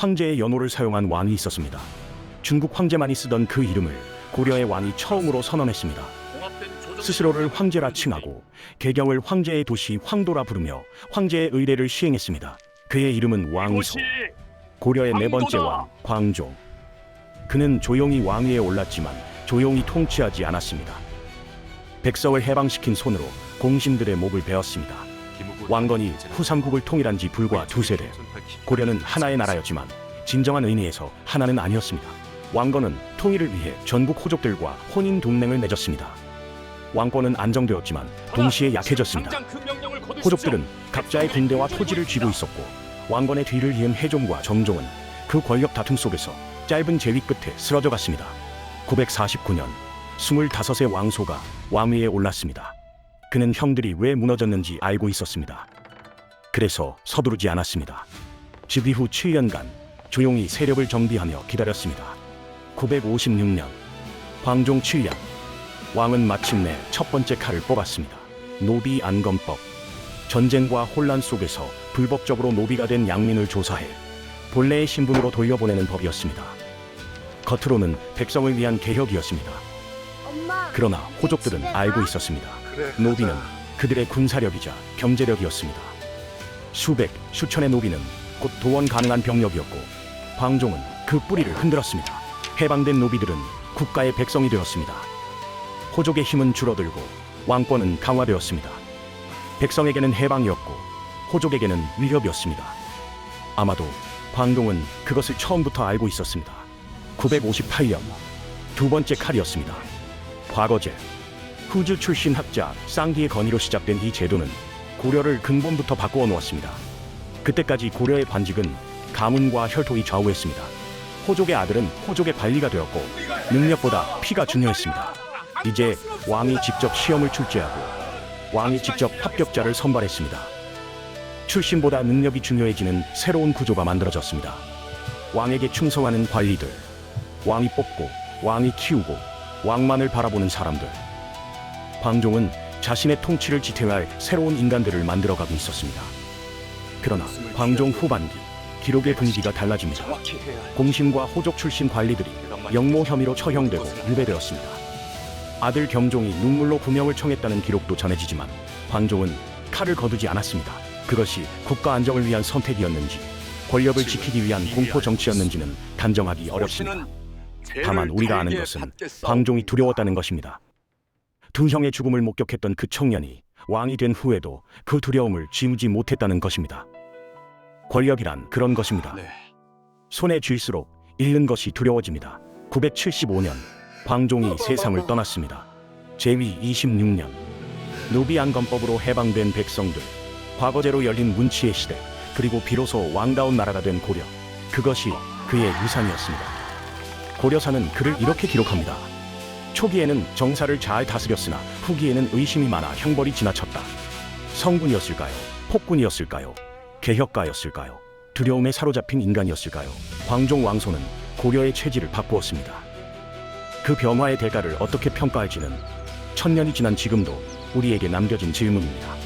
황제의 연호를 사용한 왕이 있었습니다. 중국 황제만이 쓰던 그 이름을 고려의 왕이 처음으로 선언했습니다. 스스로를 황제라 칭하고 개경을 황제의 도시 황도라 부르며 황제의 의례를 시행했습니다. 그의 이름은 왕소, 고려의 네 번째 왕 광종. 그는 조용히 왕위에 올랐지만 조용히 통치하지 않았습니다. 백성을 해방시킨 손으로 공신들의 몹을 베었습니다. 왕건이 후삼국을 통일한 지 불과 2세대. 고려는 하나의 나라였지만 진정한 의미에서 하나는 아니었습니다. 왕건은 통일을 위해 전국 호족들과 혼인 동맹을 맺었습니다. 왕권은 안정되었지만 동시에 약해졌습니다. 호족들은 각자의 군대와 토지를 쥐고 있었고 왕건의 뒤를 이은 해종과 정종은 그 권력 다툼 속에서 짧은 재위 끝에 쓰러져 갔습니다. 949년 25세 왕소가 왕위에 올랐습니다. 그는 형들이 왜 무너졌는지 알고 있었습니다. 그래서 서두르지 않았습니다. 즉위 후 7년간 조용히 세력을 정비하며 기다렸습니다. 956년 광종 7년 왕은 마침내 첫 번째 칼을 뽑았습니다. 노비 안검법. 전쟁과 혼란 속에서 불법적으로 노비가 된 양민을 조사해 본래의 신분으로 돌려보내는 법이었습니다. 겉으로는 백성을 위한 개혁이었습니다. 그러나 호족들은 알고 있었습니다. 노비는 그들의 군사력이자 경제력이었습니다. 수백, 수천의 노비는 곧 도원 가능한 병력이었고 광종은 그 뿌리를 흔들었습니다. 해방된 노비들은 국가의 백성이 되었습니다. 호족의 힘은 줄어들고 왕권은 강화되었습니다. 백성에게는 해방이었고 호족에게는 위협이었습니다. 아마도 광종은 그것을 처음부터 알고 있었습니다. 958년 두 번째 칼이었습니다. 과거제. 후주 출신 학자 쌍디의 건의로 시작된 이 제도는 고려를 근본부터 바꾸어 놓았습니다. 그때까지 고려의 관직은 가문과 혈통이 좌우했습니다. 호족의 아들은 호족의 관리가 되었고 능력보다 피가 중요했습니다. 이제 왕이 직접 시험을 출제하고 왕이 직접 합격자를 선발했습니다. 출신보다 능력이 중요해지는 새로운 구조가 만들어졌습니다. 왕에게 충성하는 관리들, 왕이 뽑고 왕이 키우고 왕만을 바라보는 사람들. 광종은 자신의 통치를 지탱할 새로운 인간들을 만들어가고 있었습니다. 그러나 광종 후반기 기록의 분위기가 달라집니다. 공심과 호족 출신 관리들이 영모 혐의로 처형되고 유배되었습니다. 아들 경종이 눈물로 구명을 청했다는 기록도 전해지지만 광종은 칼을 거두지 않았습니다. 그것이 국가 안정을 위한 선택이었는지 권력을 지키기 위한 공포 정치였는지는 단정하기 어렵습니다. 다만 우리가 아는 것은 광종이 두려웠다는 것입니다. 두 형의 죽음을 목격했던 그 청년이 왕이 된 후에도 그 두려움을 지우지 못했다는 것입니다. 권력이란 그런 것입니다. 손에 쥘수록 잃는 것이 두려워집니다. 975년 광종이 세상을 떠났습니다. 제위 26년 노비 안검법으로 해방된 백성들, 과거제로 열린 문치의 시대, 그리고 비로소 왕다운 나라가 된 고려. 그것이 그의 유산이었습니다. 고려사는 그를 이렇게 기록합니다. 초기에는 정사를 잘 다스렸으나 후기에는 의심이 많아 형벌이 지나쳤다. 성군이었을까요? 폭군이었을까요? 개혁가였을까요? 두려움에 사로잡힌 인간이었을까요? 광종 왕소는 고려의 체질을 바꾸었습니다. 그 변화의 대가를 어떻게 평가할지는 천년이 지난 지금도 우리에게 남겨진 질문입니다.